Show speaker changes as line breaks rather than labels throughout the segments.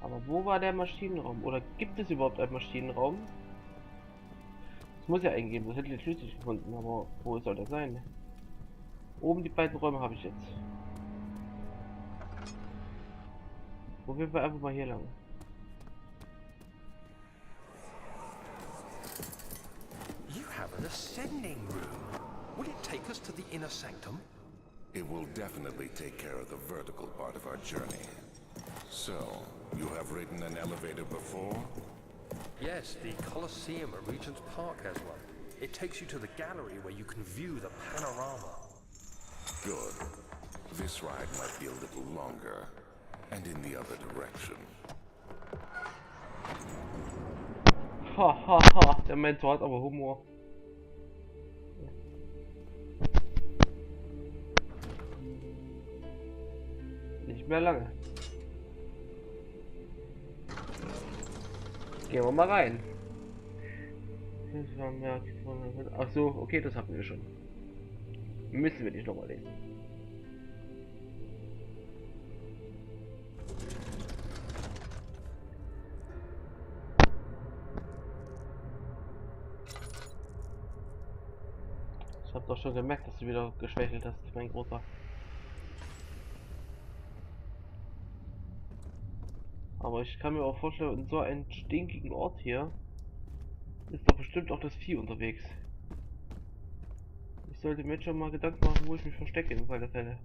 Aber wo war der Maschinenraum? Oder gibt es überhaupt einen Maschinenraum? Das muss ja eingeben, das hätte ich den Schlüssel gefunden, aber wo soll der sein? Oben die beiden Räume habe ich jetzt. Probieren wir einfach mal hier lang.
You have an ascending room. Will it take us to the inner sanctum?
It will definitely take care of the vertical part of our journey. So, you have ridden an elevator before?
Yes, the Colosseum at Regent's Park has one. It takes you to the gallery where you can view the panorama.
Good. This ride might be a little longer, and in the other direction.
Hahaha, der Mentor hat aber Humor. Nicht mehr lange. Gehen wir mal rein. Ach so, okay, das hatten wir schon. Müssen wir nicht nochmal lesen. Ich hab doch schon gemerkt, dass du wieder geschwächelt hast, mein Großer. Aber ich kann mir auch vorstellen, in so einem stinkigen Ort hier ist doch bestimmt auch das Vieh unterwegs. Ich sollte mir jetzt schon mal Gedanken machen, wo ich mich verstecke im Fall der Fälle.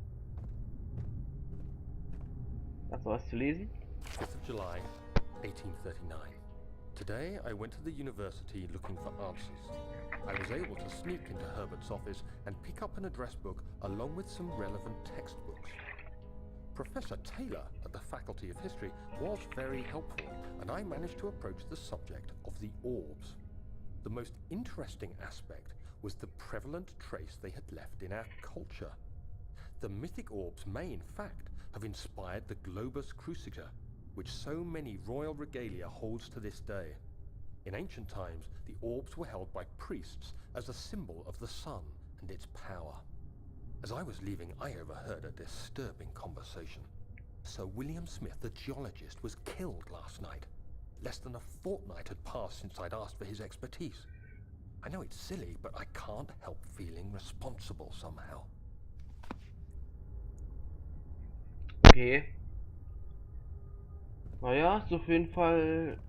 Hast du was zu lesen?
5th of July, 1839. Today I went to the university looking for answers. I was able to sneak into Herbert's office and pick up an address book along with some relevant textbooks. Professor Taylor at the Faculty of History was very helpful, and I managed to approach the subject of the orbs. The most interesting aspect was the prevalent trace they had left in our culture. The mythic orbs may, in fact, have inspired the globus cruciger, which so many royal regalia holds to this day. In ancient times, the orbs were held by priests as a symbol of the sun and its power. As I was leaving, I overheard a disturbing conversation. Sir William Smith, the geologist, was killed last night. Less than a fortnight had passed since I'd asked for his expertise. I know it's silly, but I can't help feeling responsible somehow.
Okay. Naja, ist auf jeden Fall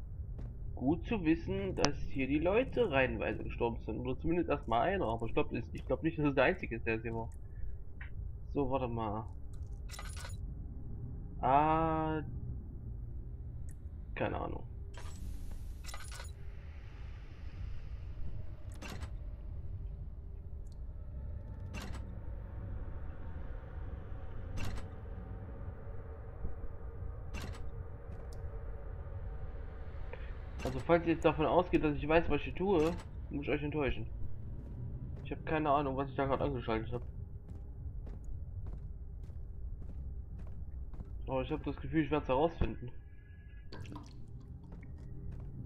gut zu wissen, dass hier die Leute reihenweise gestorben sind. Oder zumindest erstmal einer. Aber ich glaube nicht, dass es der einzige ist, der es hier war. So, warte mal. Ah, keine Ahnung. Also falls ihr jetzt davon ausgeht, dass ich weiß, was ich tue, muss ich euch enttäuschen. Ich habe keine Ahnung, was ich da gerade angeschaltet habe. Aber ich habe das Gefühl, ich werde es herausfinden.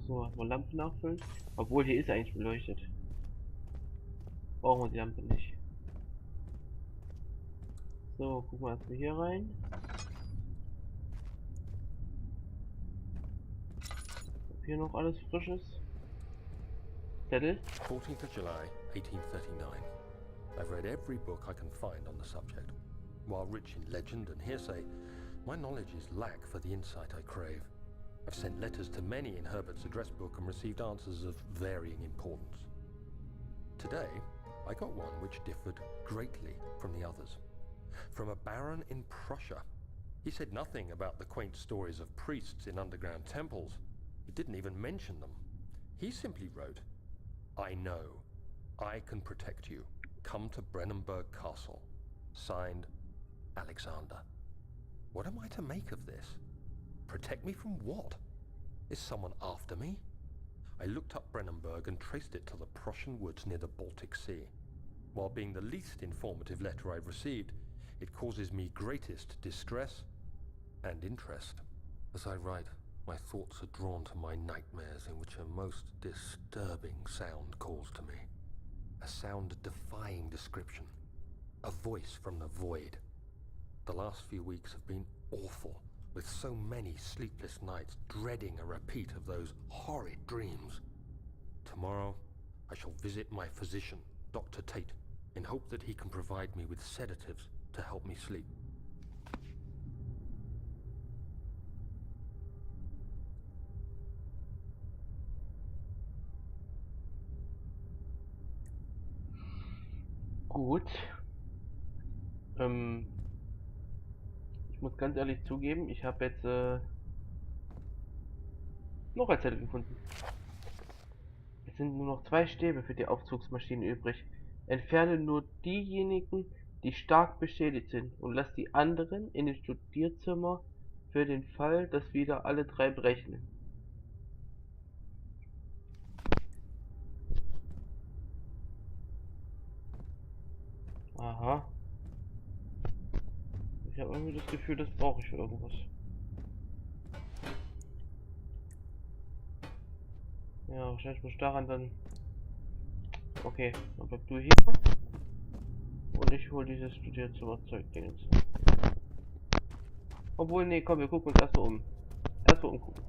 So, mal Lampen nachfüllen. Obwohl hier ist eigentlich beleuchtet. Brauchen wir die Lampe nicht. So, gucken wir erstmal hier rein. Ob hier noch alles frisch ist. Zettel.
14th of July, 1839. I've read every book I can find on the subject. While rich in legend and hearsay, my knowledge is lack for the insight I crave. I've sent letters to many in Herbert's address book and received answers of varying importance. Today, I got one which differed greatly from the others. From a baron in Prussia. He said nothing about the quaint stories of priests in underground temples. He didn't even mention them. He simply wrote, "I know. I can protect you. Come to Brennenburg Castle." Signed, Alexander. What am I to make of this? Protect me from what? Is someone after me? I looked up Brennenburg and traced it to the Prussian woods near the Baltic Sea. While being the least informative letter I've received, it causes me greatest distress and interest. As I write, my thoughts are drawn to my nightmares in which a most disturbing sound calls to me. A sound defying description. A voice from the void. The last few weeks have been awful, with so many sleepless nights dreading a repeat of those horrid dreams. Tomorrow, I shall visit my physician, Dr. Tate, in hope that he can provide me with sedatives to help me sleep.
Gut. Ich muss ganz ehrlich zugeben, ich habe jetzt noch ein Zettel gefunden. Es sind nur noch 2 Stäbe für die Aufzugsmaschine übrig. Entferne nur diejenigen, die stark beschädigt sind, und lass die anderen in den Studierzimmer für den Fall, dass wieder alle 3 brechen. Aha. Ich habe irgendwie das Gefühl, das brauche ich für irgendwas. Ja, wahrscheinlich muss ich daran dann... Okay, dann bleib du hier. Und ich hole dieses Studierzimmer-Zeug-Dingens. Obwohl, nee, komm, wir gucken uns erstmal um. Erstmal umgucken.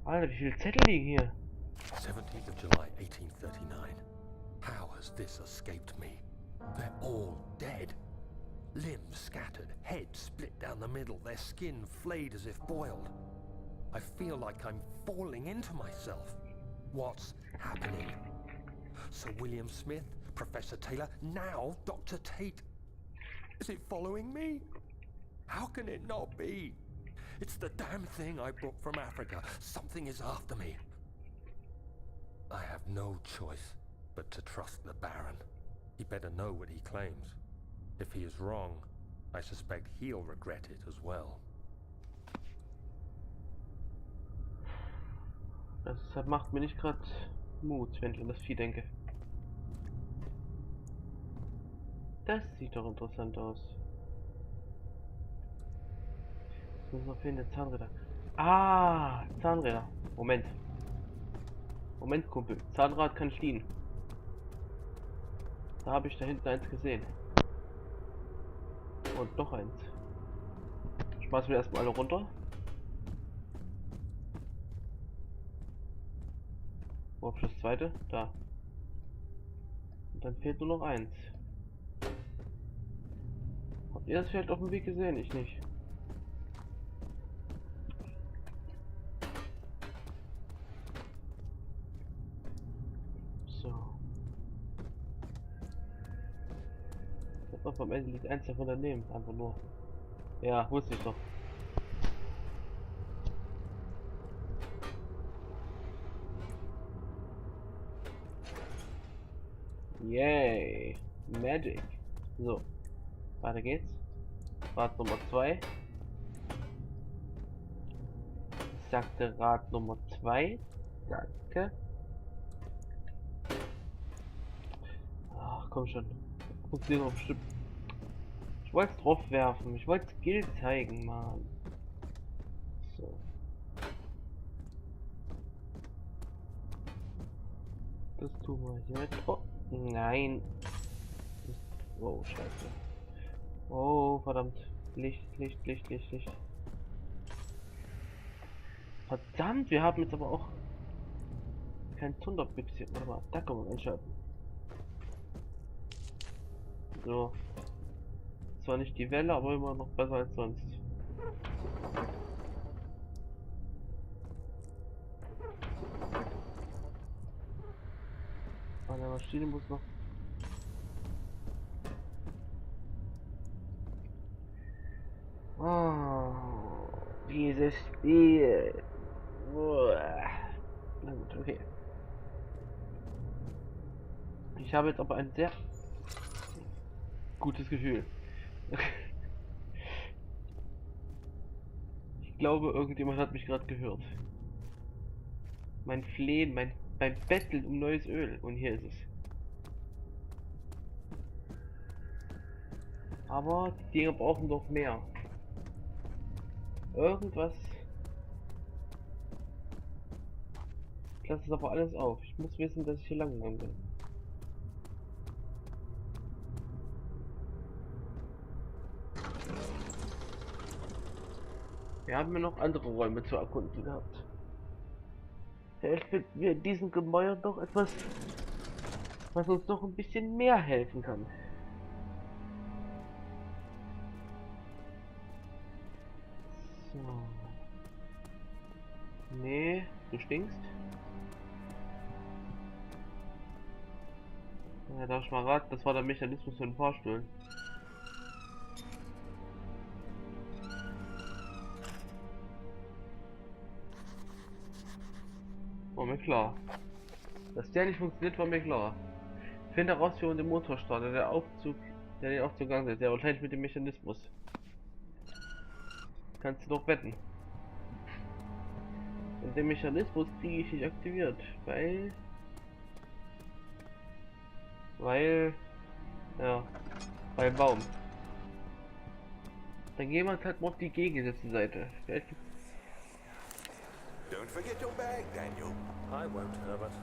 Alter, wie viele Zettel liegen hier?
17th of July, 1839. How has this escaped me? They're all dead. Limbs scattered, heads split down the middle, their skin flayed as if boiled. I feel like I'm falling into myself. What's happening? Sir William Smith, Professor Taylor, now Dr. Tate. Is it following me? How can it not be? It's the damn thing I brought from Africa. Something is after me. I have no choice but to trust the Baron. He better know what he claims. If he is wrong, I suspect he'll regret it as well.
Das macht mir nicht gerade Mut, wenn ich an das Vieh denke. Das sieht doch interessant aus. Jetzt müssen wir finden, Zahnräder. Ah, Zahnräder. Moment. Moment, Kumpel. Zahnrad kann stehen. Da habe ich da hinten eins gesehen. Und noch eins. Schmeißen wir erstmal alle runter. Wo hab ich das zweite? Da. Und dann fehlt nur noch eins. Habt ihr das Feld auf dem Weg gesehen? Ich nicht. So. Ich glaube, am Ende liegt eins davon daneben. Einfach nur. Ja, wusste ich doch. Yay. Magic. So. Weiter geht's. Rad Nummer 2. Ich sagte Rad Nummer 2. Danke. Ach, komm schon. Funktioniert doch bestimmt. Ich wollte es drauf werfen. Ich wollte Skill zeigen, Mann. So. Das tun wir jetzt. Oh, nein. Oh, scheiße. Oh, verdammt. Licht. Verdammt, wir haben jetzt aber auch kein Thunderbüchs hier. Warte mal, da kann man einschalten. So. Zwar nicht die Welle, aber immer noch besser als sonst. An der Maschine muss noch... Oh, dieses Spiel. Na gut, okay. Ich habe jetzt aber ein sehr gutes Gefühl. Ich glaube, irgendjemand hat mich gerade gehört. Mein Flehen, mein Betteln um neues Öl. Und hier ist es. Aber die Dinger brauchen doch mehr. Irgendwas. Ich lasse es aber alles auf. Ich muss wissen, dass ich hier lang gegangen bin. Wir haben ja noch andere Räume zu erkunden gehabt. Vielleicht finden wir in diesem Gemäuer noch etwas, was uns noch ein bisschen mehr helfen kann. So. Nee, du stinkst. Ja, darf ich mal raten, das war der Mechanismus für den Fahrstuhl. War mir klar. Dass der nicht funktioniert, war mir klar. Finde heraus, wie man den Motor startet. Der den Aufzug ansetzt. Der wahrscheinlich mit dem Mechanismus. Kannst du doch wetten. Und den Mechanismus kriege ich nicht aktiviert, ja, beim Baum. Dann gehen wir halt mal auf die gegengesetzte Seite.
Don't forget your bag, Daniel.
I won't, Herbert.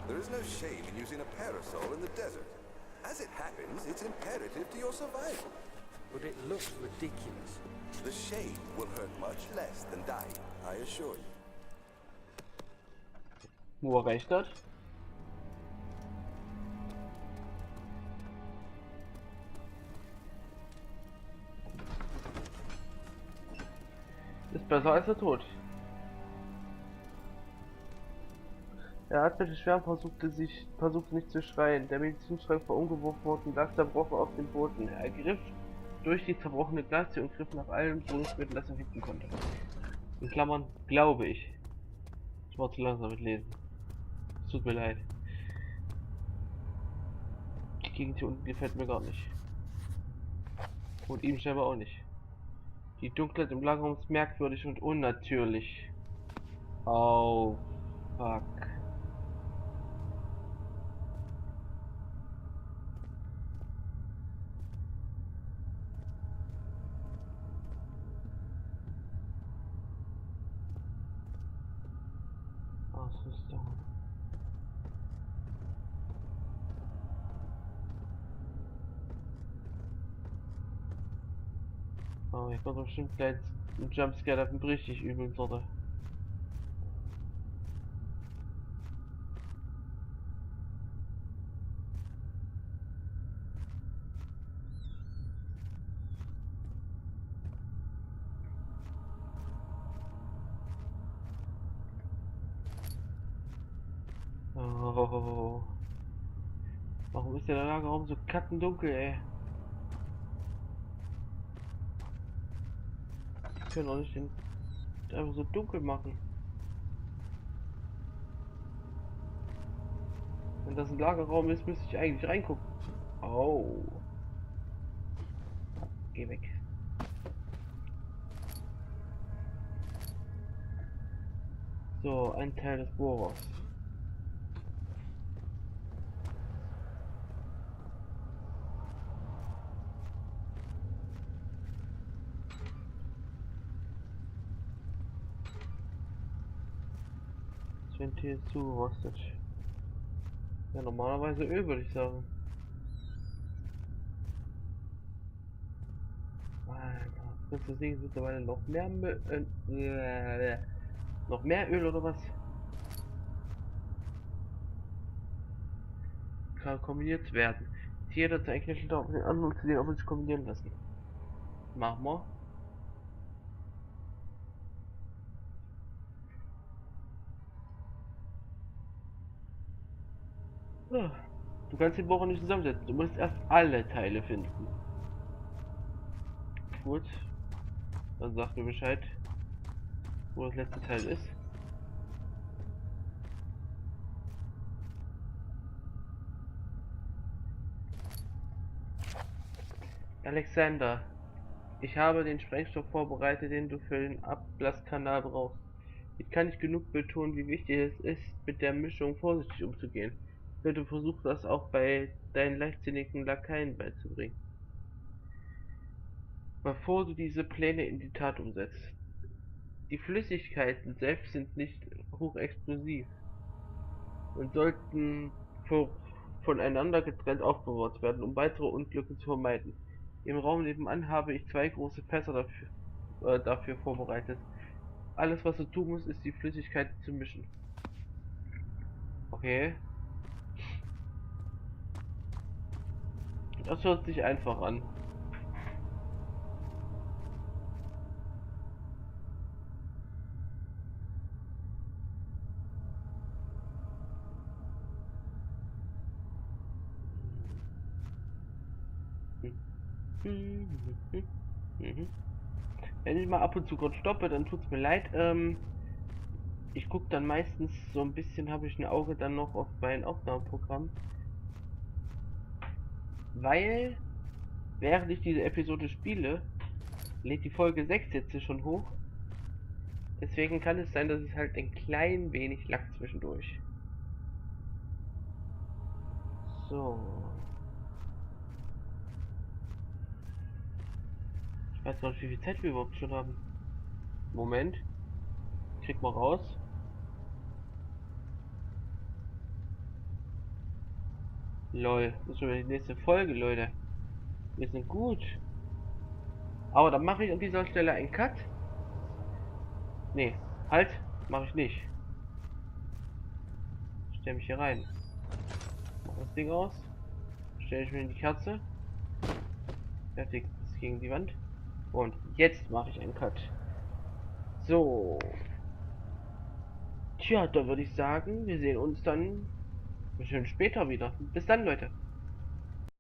There is no shame in using a parasol in the desert. As it happens, it's imperative to your survival.
But it looks ridiculous.
The shade will hurt much less than dying, I assure you.
Wo er recht hat. Ist besser als der Tod. Er hat mit den Schwärmen versucht nicht zu schreien. Der Medizinschrank war umgeworfen worden, lag zerbrochen auf dem Boden. Er griff durch die zerbrochene Glastür und griff nach allen Wohnungsmitteln, das er finden konnte. In Klammern, glaube ich. Ich war zu langsam mit Lesen. Es tut mir leid. Die Gegend hier unten gefällt mir gar nicht. Und ihm scheinbar auch nicht. Die Dunkelheit im Lagerraum ist merkwürdig und unnatürlich. Oh, fuck. Ausrüstung. Oh, ich war bestimmt gleich ein Jumpscare auf dem richtig übeln Sorte. Oh. Warum ist der Lagerraum so kackendunkel, ey? Ich kann doch nicht den einfach so dunkel machen. Wenn das ein Lagerraum ist, müsste ich eigentlich reingucken. Oh. Geh weg. So, ein Teil des Bohrers. Das Ventil ist zugerostet. Ja, normalerweise Öl, würde ich sagen. Alter, das Ding ist mittlerweile noch mehr noch mehr Öl oder was? Kann kombiniert werden. Jeder zeigt nicht auf den anderen und zu sehen, ob wir sich kombinieren lassen. Machen wir. Ja. Du kannst den Bohrer nicht zusammensetzen. Du musst erst alle Teile finden. Gut. Dann sag mir Bescheid, wo das letzte Teil ist. Alexander, ich habe den Sprengstoff vorbereitet, den du für den Ablasskanal brauchst. Ich kann nicht genug betonen, wie wichtig es ist, mit der Mischung vorsichtig umzugehen. Bitte versuch das auch bei deinen leichtsinnigen Lakaien beizubringen, bevor du diese Pläne in die Tat umsetzt. Die Flüssigkeiten selbst sind nicht hochexplosiv. und sollten voneinander getrennt aufbewahrt werden, um weitere Unglücke zu vermeiden. Im Raum nebenan habe ich 2 große Fässer dafür vorbereitet. Alles, was du tun musst, ist die Flüssigkeit zu mischen. Okay. Das hört sich einfach an. Wenn ich mal ab und zu kurz stoppe, dann tut's mir leid. Ich gucke dann meistens so ein bisschen, habe ich ein Auge dann noch auf mein Aufnahmeprogramm. Weil, während ich diese Episode spiele, lädt die Folge 6 jetzt schon hoch. Deswegen kann es sein, dass es halt ein klein wenig lag zwischendurch. So. Ich weiß gar nicht, wie viel Zeit wir überhaupt schon haben. Moment. Krieg mal raus. Lol, das ist schon wieder die nächste Folge, Leute. Wir sind gut. Aber dann mache ich an dieser Stelle einen Cut. Nee, halt, mache ich nicht. Stell mich hier rein. Mach das Ding aus. Stelle ich mir in die Kerze. Fertig, das gegen die Wand. Und jetzt mache ich einen Cut. So. Tja, da würde ich sagen, wir sehen uns dann schön später wieder. Bis dann, Leute.